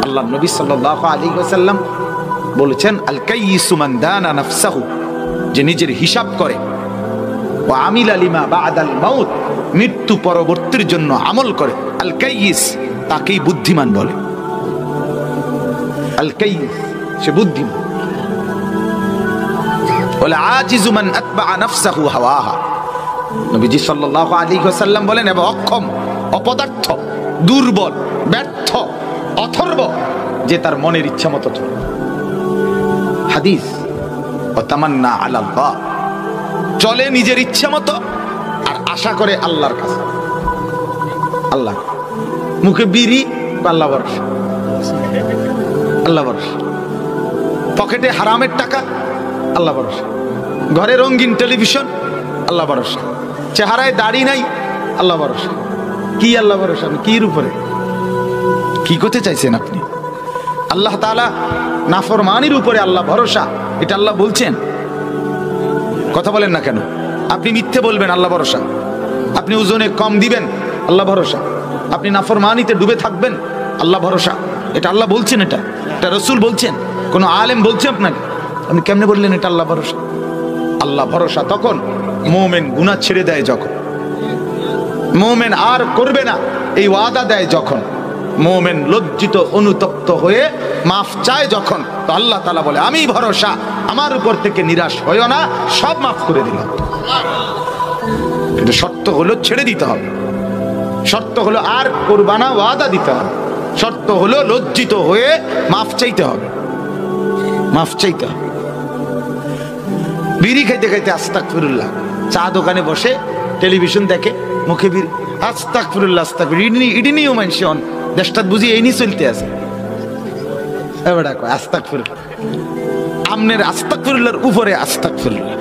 আল্লাহ নবী সাল্লাল্লাহু আলাইহি ওয়াসাল্লাম বলেছেন, আল কাইয়িসু মান দানা নাফসাহু, যে নিজের হিসাব করে, ওয়া আমিলা লিমা বা'দাল মাউত, মৃত্যু পরবর্তীর জন্য আমল করে, আল কাইয়িস, তাকেই বুদ্ধিমান বলে। আল কাইয়িস, সে বুদ্ধিমান। ওয়াল আজিজু মান আতবা'a নাফসাহু হাওয়াহা, নবীজি সাল্লাল্লাহু আলাইহি ওয়াসাল্লাম বলেন, এবং অক্ষম, অপদার্থ, দুর্বল, ব্যর্থ, অথর্ব, যে তার মনের ইচ্ছা মতো চলে। হাদিস, ওয়া তামান্না আলাল্লাহ, চলে নিজের ইচ্ছা মতো আর আশা করে আল্লাহর কাছে। আল্লাহ, মুখে বিড়ি, আল্লাহ ভরসা, আল্লাহ ভরসা, পকেটে হারামের টাকা, আল্লাহ ভরসা, ঘরে রঙিন টেলিভিশন, আল্লাহ ভরসা, চেহারায় দাড়ি নাই, আল্লাহ ভরসা। কি আল্লাহ ভরসা? কির উপরে কি করতে চাইছেন আপনি? আল্লাহ তাআলা নাফরমানির উপরে আল্লাহ ভরসা, এটা আল্লাহ বলছেন। কথা বলেন না কেন? আপনি মিথ্যে বলবেন, আল্লাহ ভরসা। আপনি ওজনে কম দিবেন, আল্লাহ ভরসা। আপনি নাফরমানিতে ডুবে থাকবেন, আল্লাহ ভরসা। এটা আল্লাহ বলছেন, এটা রাসূল বলছেন, কোন আলেম বলছে আপনাকে? আপনি কেমনে বললেন এটা আল্লাহ ভরসা? আল্লাহ ভরসা তখন মুমিন গুনাহ ছেড়ে দেয় যখন, মুমিন আর করবে না এই ওয়াদা দেয় যখন, মুমিন লজ্জিত অনুতপ্ত হয়ে মাফ চায় যখন, তো আল্লাহ তাআলা বলে, আমি ভরসা, আমার উপর থেকে নিরাশ হইও না, সব মাফ করে দিলাম। কিন্তু শর্ত হলো ছেড়ে দিতে হবে, শর্ত হলো আর করবা না, ওয়াদা দিতে হবে, শর্ত হলো লজ্জিত হয়ে মাফ চাইতে হবে, মাফ চাইতে হবে। বিড়ি খাইতে খাইতে আস্তাগফিরুল্লাহ, চা দোকানে বসে টেলিভিশন দেখে, মুখে বিড়ি, আস্তাগফিরুল্লাহ আস্তাগফিরুল্লাহ, ইডি নিও মানছে অন দেশটা বুঝি এই নি চলতে আছে। এবারে কয় আস্তাগফিরুল্লাহ, আমনের আস্তাগফিরুল্লাহর উপরে আস্তাগফিরুল্লাহ,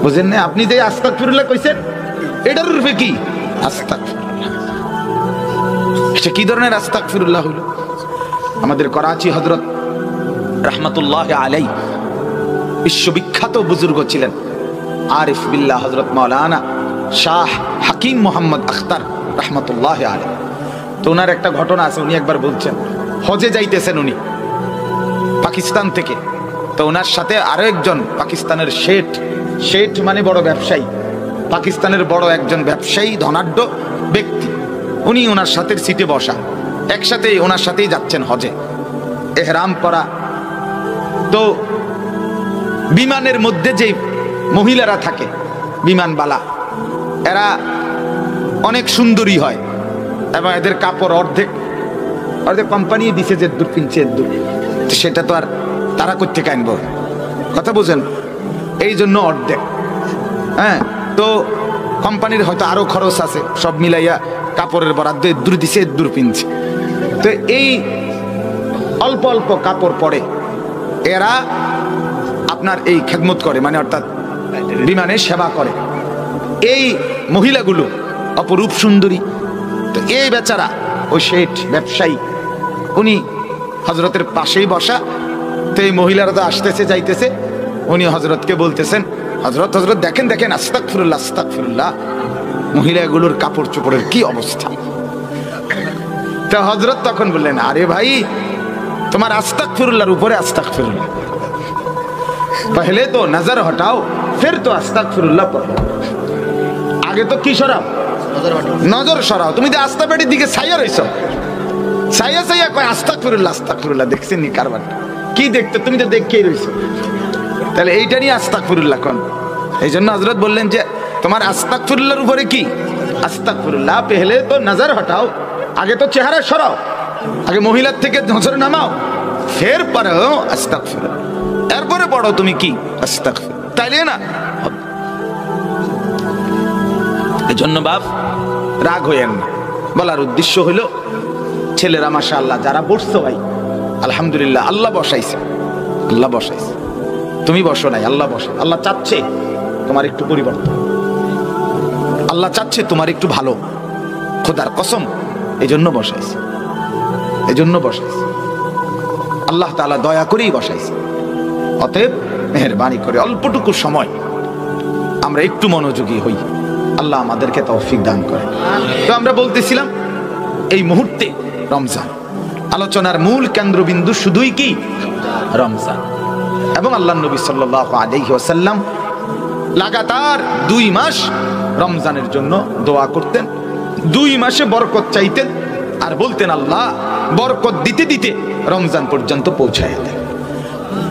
বুঝেন না? আপনি যে আস্তাগফিরুল্লাহ কইছেন, এটার রূপে কি আস্তাগফিরুল্লাহ? এটা কি ধরনের আস্তাগফিরুল্লাহ হলো? আমাদের করাচি হযরত রাহমাতুল্লাহ আলাইহি বিশ্ববিখ্যাত বুজুর্গ ছিলেন, আরিফ বিল্লাহ হযরত মাওলানা শাহ হাকিম মোহাম্মদ আখতার রাহমাতুল্লাহ আলাইহি। তো ওনার একটা ঘটনা আছে, উনি একবার বলছেন, হজে যাইতেছেন উনি পাকিস্তান থেকে। তো ওনার সাথে আরো একজন পাকিস্তানের শেঠ, শেঠ মানে বড় ব্যবসায়ী, পাকিস্তানের বড় একজন ব্যবসায়ী, ধনাঢ্য ব্যক্তি, উনি ওনার সাথে সিটে বসা, একসাথেই ওনার সাথেই যাচ্ছেন হজে, এহরাম পরা। তো বিমানের মধ্যে যে মহিলারা থাকে, বিমানবালা, এরা অনেক সুন্দরী হয় এবং এদের কাপড় অর্ধেক অর্ধেক কোম্পানি দিছে, যে দূর কিনছে দূর, সেটা তো আর তারা করতে কানব, কথা বুঝেন? এই জন্য অর্ধেক, হ্যাঁ। তো কোম্পানির হয়তো আরো খরচ আছে, সব মিলাইয়া কাপড়ের বরাদ্দ দূর দিছে, দূর কিনছে। তো এই অল্প অল্প কাপড় পরে এরা আপনার এই খেদমত করে, মানে অর্থাৎ বিমানে সেবা করে। এই মহিলাগুলো অপরূপ সুন্দরী। তো এই বেচারা ওই শেঠ ব্যবসায়ী, উনি হযরতের পাশেই বসা। তো এই মহিলারা তো আসতেছে যাইতেছে, উনি হযরতকে বলতেছেন, হযরত হযরত দেখেন দেখেন, আস্তাগফিরুল্লাহ আস্তাগফিরুল্লাহ, মহিলাগুলোর কাপড় চোপড়ের কি অবস্থা। তো হযরত তখন বললেন, আরে ভাই, তোমার আস্তাগফিরুল্লাহর উপরে আস্তাগফিরুল্লাহ, পহলে তো নজর হটাও, ফির তো আস্তাগফিরুল্লাহ পড়ো। আগে তো কি সরাও? নজর সরাও। তুমি যে আস্তা পেটির দিকে ছাইয়া রইছো, ছাইয়া ছাইয়া কয় আস্তাগফিরুল্লাহ আস্তাগফিরুল্লাহ, দেখছেন নি কারবার কি দেখতে? তুমি তো দেখেই রইছো, তাহলে এইটা নিয়ে আস্তাগফিরুল্লাহ কোন? এই জন্য হযরত বললেন যে তোমার আস্তাগফিরুল্লাহর উপরে কি আস্তাগফিরুল্লাহ, পহলে তো নজর হটাও, আগে তো চেহারা সরাও, আগে মহিলার থেকে নজর নামাও, ফের পড়ো আস্তাগফিরুল্লাহ, এরপরে পড়ো তুমি কি আস্তাগফিরুল্লাহ, তাইলে না। এই জন্য বাপ রাগ হইয়েন না, বলার উদ্দেশ্য হলো ছেলেরা মাশাআল্লাহ যারা বসছো ভাই, আলহামদুলিল্লাহ, আল্লাহ বসাইছে, আল্লাহ বসাইছে, তুমি বসো নাই, আল্লাহ বসে। আল্লাহ চাচ্ছে তোমার একটু পরিবর্তন, আল্লাহ চাচ্ছে তোমার একটু ভালো, খোদার কসম, এই জন্য বসাইছে, এই জন্য বসাইছে। আল্লাহ তাআলা দয়া করেই বসাইছে। অতএব মেহেরবানি করে অল্পটুকু সময় আমরা একটু মনোযোগী হই, আল্লাহ আমাদেরকে তৌফিক দান করে। তো আমরা বলতেছিলাম এই মুহূর্তে রমজান, আলোচনার মূল কেন্দ্রবিন্দু শুধুই কি রমজান। এবং আল্লাহ নবী সাল্লাল্লাহু আলাইহি ওয়াসাল্লাম লাগাতার 2 মাস রমজানের জন্য দোয়া করতেন, 2 মাসে বরকত চাইতেন, আর বলতেন আল্লাহ বরকত দিতে দিতে রমজান পর্যন্ত পৌঁছায় দেন।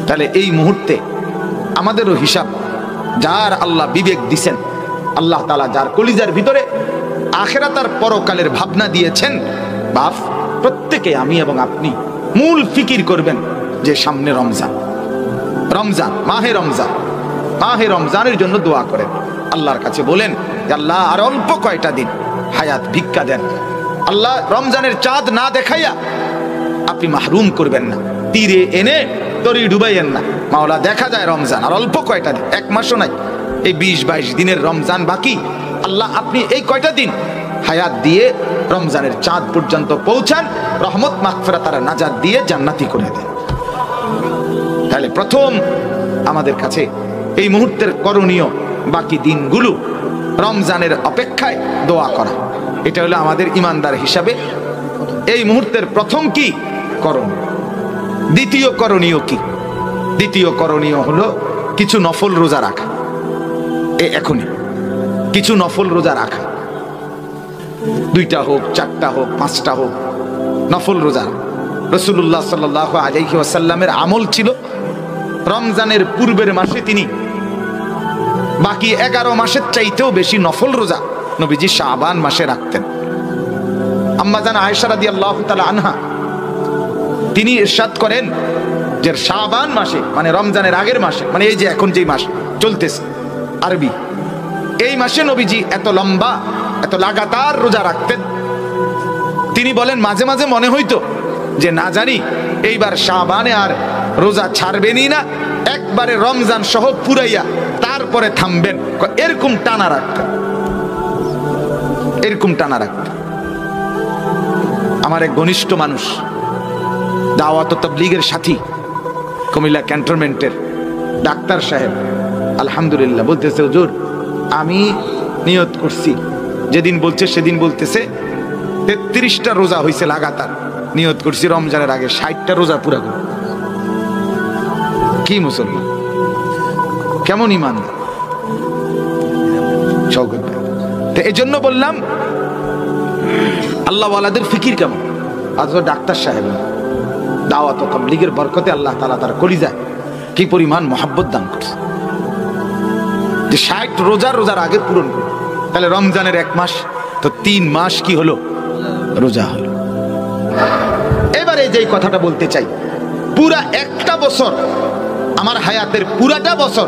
তাহলে এই মুহূর্তে আমাদেরও হিসাব, যার আল্লাহ বিবেক দিছেন, আল্লাহ তাআলা যার কলিজার ভিতরে আখিরাত আর পরকালের ভাবনা দিয়েছেন, বাপ প্রত্যেকে আমি এবং আপনি মূল ফিকির করবেন যে সামনে রমজান, রমজান মাহে রমজান, মাহে রমজানের জন্য দোয়া করেন, আল্লাহর কাছে বলেন যে আল্লাহ আর অল্প কয়টা দিন হায়াত ভিক্ষা দেন। আল্লাহ রমজানের চাঁদ না দেখাইয়া আপনি মাহরুম করবেন না, তীরে এনে তরি ডুবাইয়েন না। মাওলা দেখা যায় রমজান আর অল্প কয়টা দিন, 1 মাসও নাই, এই 20-22 দিনের রমজান বাকি। আল্লাহ আপনি এই কয়টা দিন হায়াত দিয়ে রমজানের চাঁদ পর্যন্ত পৌঁছান, রহমত মাগফিরাত আর নাজাত দিয়ে জান্নাতি করে দেন। তাহলে প্রথম আমাদের কাছে এই মুহূর্তের করণীয়, বাকি দিনগুলো রমজানের অপেক্ষায় দোয়া করা, এটা হলো আমাদের ইমানদার হিসাবে এই মুহূর্তের প্রথম কি করণীয়। দ্বিতীয় করণীয় কি? দ্বিতীয় করণীয় হলো কিছু নফল রোজা রাখা। এখনই কিছু নফল রোজা রাখা, 2টা হোক, 4টা হোক, 5টা হোক, নফল রোজা। রাসূলুল্লাহ সাল্লাল্লাহু আলাইহি ওয়াসাল্লামের আমল ছিল রমজানের পূর্বের মাসে তিনি বাকি 11 মাসের চাইতেও বেশি নফল রোজা নবীজি শাবান মাসে রাখতেন। আম্মা জান আয়েশা রাদিয়াল্লাহু তাআলা আনহা তিনি ইরশাদ করেন যে শাবান মাসে, মানে রমজানের আগের মাসে, মানে এই যে এখন যেই মাস চলতেছে আরবি, এই মাসে নবীজি এত লম্বা, এত লাগাতার রোজা রাখতেন। তিনি বলেন মাঝে মাঝে মনে হইতো যে না জানি এইবার শাবানে আর রোজা ছাড়বেনই না, একবারে রমজান সহ পুরাইয়া তারপরে থামবেন, এরকম টানা রাখতেন, এরকম টানা রাখতেন। আমার এক ঘনিষ্ঠ মানুষ, দাওয়াত ও তাবলীগের সাথী, কুমিল্লা ক্যান্টনমেন্টের ডাক্তার সাহেব, আলহামদুলিল্লাহ বলতেছে হুজুর আমি নিয়ত করছি, যেদিন বলছে সেদিন বলতেছে 33টা রোজা হয়েছে লাগাতার, নিয়ত করছি রমজানের আগে 60টা রোজা পুরা করব। কি মুসলমান, কেমন ইমান! তো এই জন্য বললাম আল্লাহ ওয়ালাদের ফিকির কেমন। আজ ডাক্তার সাহেব দাওয়াত ও তাবলীগের বরকতে আল্লাহ তাআলা তার কলিজায় কি পরিমাণ মহব্বত দান করছে যে 60 রোজার আগে পূরণ করে। তাহলে রমজানের 1 মাস, তো 3 মাস কি হলো রোজা হলো। এবারে যেই কথাটা বলতে চাই, পুরা একটা বছর, আমার হায়াতের পুরাটা বছর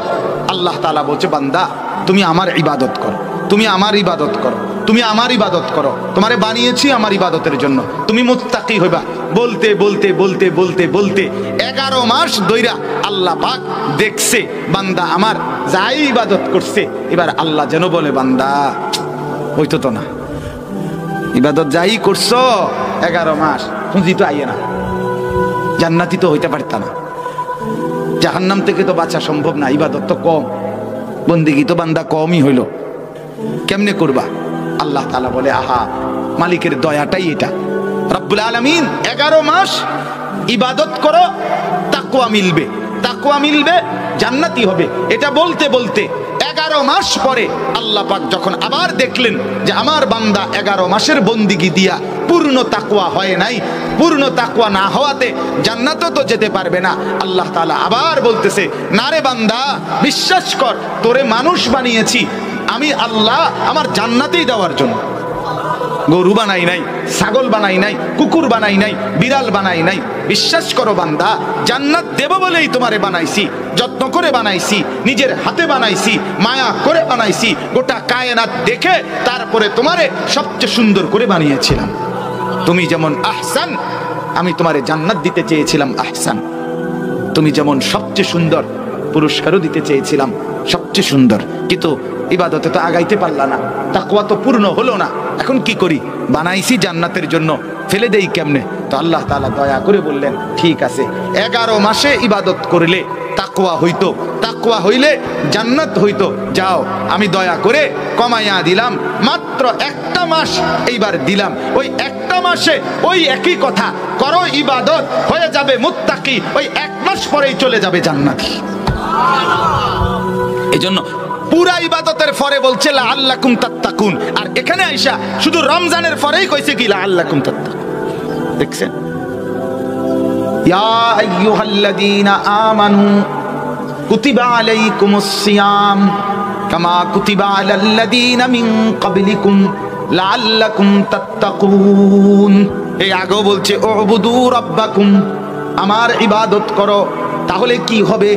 আল্লাহ তাআলা বলছে বান্দা তুমি আমার ইবাদত করো, তুমি আমার ইবাদত করো, তুমি আমার ইবাদত করো, তোমারে বানিয়েছি আমার ইবাদতের জন্য, তুমি মুত্তাকি হইবা। বলতে বলতে বলতে বলতে বলতে 11 মাস ধইরা আল্লাহ পাক দেখছে বান্দা আমার যাই ইবাদত করছে, এবার আল্লাহ যেন বলে বান্দা হইতো তো না, ইবাদত যাই করছো 11 মাস পুঁজি তো আইয়ে না, জান্নাতি তো হইতে পারতা না, জাহান্নাম থেকে তো বাঁচা সম্ভব না, ইবাদত তো কম, বন্দেগী তো বান্দা কমই হইল, কেমনে করবা? আল্লাহ তাআলা বলে আহা মালিকের দয়াটাই এটা। রব্বুল আলামিন 11 মাস ইবাদত করো, তাকওয়া মিলবে, তাকওয়া মিলবে, জান্নাতি হবে। এটা বলতে বলতে 11 মাস পরে আল্লাহ পাক যখন আবার দেখলেন যে আমার বান্দা 11 মাসের বন্দিগি দিয়া পূর্ণ তাকওয়া হয় নাই, পূর্ণ তাকওয়া না হওয়াতে জান্নাতে তো যেতে পারবে না, আল্লাহ তাআলা আবার বলতেছে না রে বান্দা বিশ্বাস কর, তোরে মানুষ বানিয়েছি আমি আল্লাহ আমার জান্নাতেই দেওয়ার জন্য। গরু বানাই নাই, ছাগল বানাই নাই, কুকুর বানাই নাই, বিড়াল বানাই নাই, বিশ্বাস করো বান্দা জান্নাত দেব বলেই তোমারে বানাইছি, যত্ন করে বানাইছি, নিজের হাতে বানাইছি, মায়া করে বানাইছি, গোটা কায়নাত দেখে তারপরে তোমারে সবচেয়ে সুন্দর করে বানিয়েছিলাম। তুমি যেমন আহসান, আমি তোমারে জান্নাত দিতে চেয়েছিলাম আহসান, তুমি যেমন সবচেয়ে সুন্দর, পুরস্কারও দিতে চেয়েছিলাম সবচেয়ে সুন্দর, কিন্তু ইবাদতে তো আগাইতে পারলা না, তাকওয়া তো পূর্ণ হলো না, এখন কি করি? বানাইছি জান্নাতের জন্য, ফেলে দেই কেমনে? তো আল্লাহ তাআলা দয়া করে বললেন ঠিক আছে 11 মাসে ইবাদত করলে তাকওয়া হইতো, তাকওয়া হইলে জান্নাত হইতো, যাও আমি দয়া করে কমাইয়া দিলাম, মাত্র 1টা মাস এইবার দিলাম, ওই 1টা একটা মাসে ওই একই কথা করো ইবাদত, হয়ে যাবে মুত্তাকি, ওই 1 মাস পরেই চলে যাবে জান্নাতি। এজন্য পুরা ইবাদতের পরে বলছে লাআল্লাকুম তাত্তাকুন, আর এখানে আইসা শুধু রমজানের পরেই কইছে কি লাআল্লাকুম তাত্তাকুন। দেখছেন, ইয়া আইয়ুহাল্লাযীনা আমানু কুতিবা আলাইকুমুস সিয়াম কামা কুতিবা আলাল্লাযীনা মিন ক্বাবলিকুম লাআল্লাকুম তাত্তাকুন। এই আগেও বলছে উবুদু রাব্বাকুম, আমার ইবাদত করো, তাহলে কি হবে?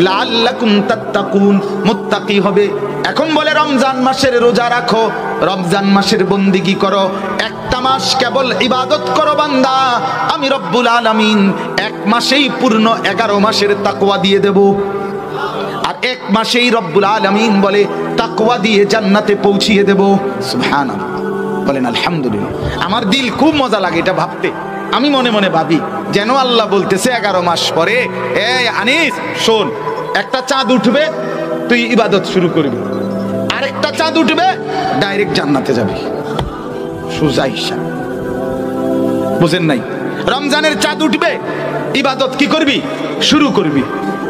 লাআল্লাকুম তাত্তাকুন, মুত্তাকি হবে। এখন বলে রমজান মাসের রোজা রাখো, রমজান মাসের বন্দেগী করো, একটা মাস কেবল ইবাদত করো বান্দা, আমি রব্বুল আলামিন 1 মাসেই পূর্ণ 11 মাসের তাকওয়া দিয়ে দেব। আর 1 মাসেই রব্বুল আলামিন বলে তাকওয়া দিয়ে জান্নাতে পৌঁছিয়ে দেব। সুবহানাল্লাহ, বলেন আলহামদুলিল্লাহ। আমার দিল খুব মজা লাগে এটা ভাবতে। আমি মনে মনে ভাবি যেন আল্লাহ বলতেছে 11 মাস পরে, এই আনিস শোন, একটা চাঁদ উঠবে তুই ইবাদত শুরু করবি, আরেকটা চাঁদ উঠবে ডাইরেক্ট জান্নাতে যাবি। সোজা হিসাব, বুঝেন নাই? রমজানের চাঁদ উঠবে, ইবাদত কি করবি? শুরু করবি।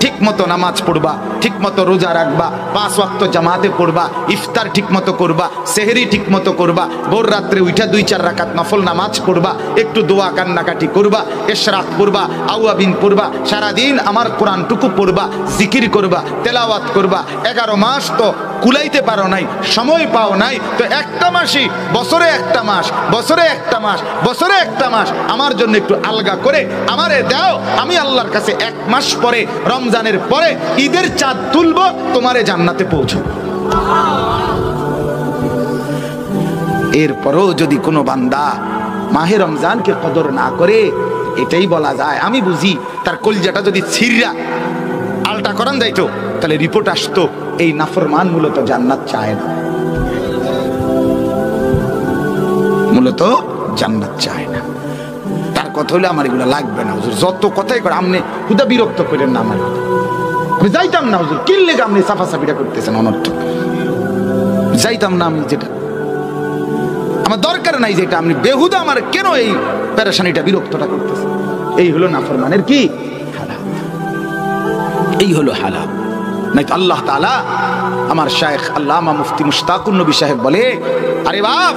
ঠিক মতো নামাজ পড়বা, ঠিক মতো রোজা রাখবা, 5 ওয়াক্ত জামাতে পড়বা, ইফতার ঠিক মতো করবা, সেহরি ঠিক মতো করবা, ভোর রাত্রে উঠা 2-4 রাকাত নফল নামাজ পড়বা, একটু দোয়া কান্নাকাটি করবা, ইশরাক পড়বা, আওয়াবিন পড়বা, সারাদিন আমার কোরআনটুকু পড়বা, জিকির করবা, তেলাওয়াত করবা। 11 মাস তো কুলাইতে পারো নাই, সময় পাও নাই, তো একটা মাসই, বছরে একটা মাস, বছরে একটা মাস, বছরে একটা মাস আমার জন্য একটু আলগা করে আমারে দাও। আমি আল্লাহর কাছে 1 মাস পরে, রমজানের পরে ঈদের চাঁদ তুলবো, তোমারে জান্নাতে পৌঁছবো। এরপরও যদি কোনো বান্দা মাহে রমজানকে কদর না করে, এটাই বলা যায়, আমি বুঝি তার কলজাটা যদি ছিঁড়া আলটা করান যাইতো, তাহলে রিপোর্ট আসতো এই নাফরমান মূলত জান্নাত চায় না, মূলত জান্নাত চায় না। তার কথা হলে আমার এগুলো লাগবে না হুজুর, যত কথাই করে আপনি হুদা বিরক্ত করেন না আমার। আমি যাইতাম না হুজুর, কি লেগে আপনি সাফাসাফিটা করতেছেন অনর্থক। যাইতাম না আমি, যেটা আমার দরকার নাই, যেটা আপনি বেহুদা আমার কেন এই পেরেশানিটা, বিরক্তটা করতেছেন। এই হলো নাফরমানের কি হালাত, এই হলো হালাত। নাই তো আল্লাহ তাআলা, আমার শায়েখ আল্লামা মুফতি মুশতাকুর নবী সাহেব বলে, আরে বাপ,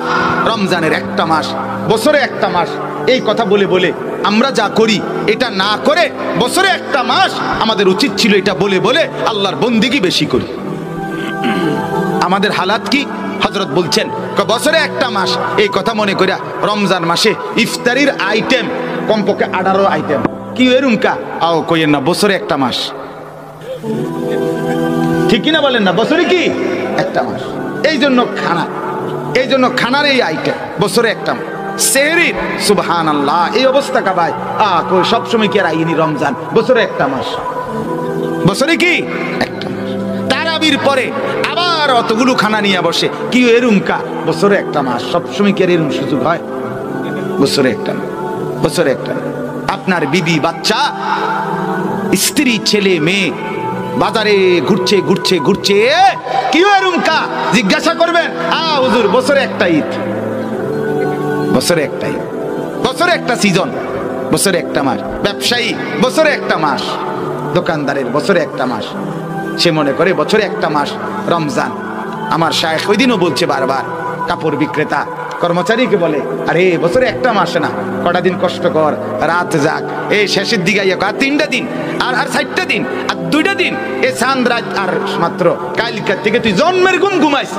রমজানের একটা মাস, বছরে একটা মাস, এই কথা বলে বলে আমরা যা করি এটা না করে বছরে একটা মাস আমাদের উচিত ছিল এটা বলে বলে আল্লাহর বন্দেগী বেশি করি। আমাদের হালাত কি? হযরত বলছেন বছরে একটা মাস, এই কথা মনে করিয়া রমজান মাসে ইফতারির আইটেম কমপক্ষে 18 আইটেম, কি এরুমকা আও কইেন না, বছরে একটা মাস, ঠিক কিনা বলেন না? বছরে কি একটা মাস, এই জন্য খানা, এই জন্য খানার এই আইটেম বছরে একটা মাস। সেহরি, সুবহানাল্লাহ, এই অবস্থা কা ভাই, কই সব সময় কি আর আইনি রমজান, বছরে একটা মাস, বছরে কি একটা মাস। তারাবির পরে আবার অতগুলো খানা নিয়ে বসে, কি এরুমকা, বছরে একটা মাস, সব সময় কি আর এরুম সুযোগ হয়? বছরে একটা, বছরে একটা। আপনার বিবি, বাচ্চা, স্ত্রী, ছেলে, মেয়ে বাজারে ঘুরছে ঘুরছে ঘুরছে, কি এরুমকা জিজ্ঞাসা করবেন, হুজুর বছরে একটা ঈদ, বছরে একটা ঈদ, বছরে একটা সিজন, বছরে একটা মাস। ব্যবসায়ী, বছরে একটা মাস। দোকানদারের বছরে একটা মাস। সে মনে করে বছরে একটা মাস রমজান। আমার শায়েখ ওই দিনও বলছে বারবার, কাপড় বিক্রেতা কর্মচারীকে বলে, আরে বছরে একটা মাস না, কটা দিন কষ্ট কর, রাত যাক, এই শেষের দিকে আর 3টা দিন, আর 60টা দিন, আর 2টা দিন, এ চাঁদ রাত, আর মাত্র কালকার থেকে তুই জন্মের ঘুম ঘুমাইস।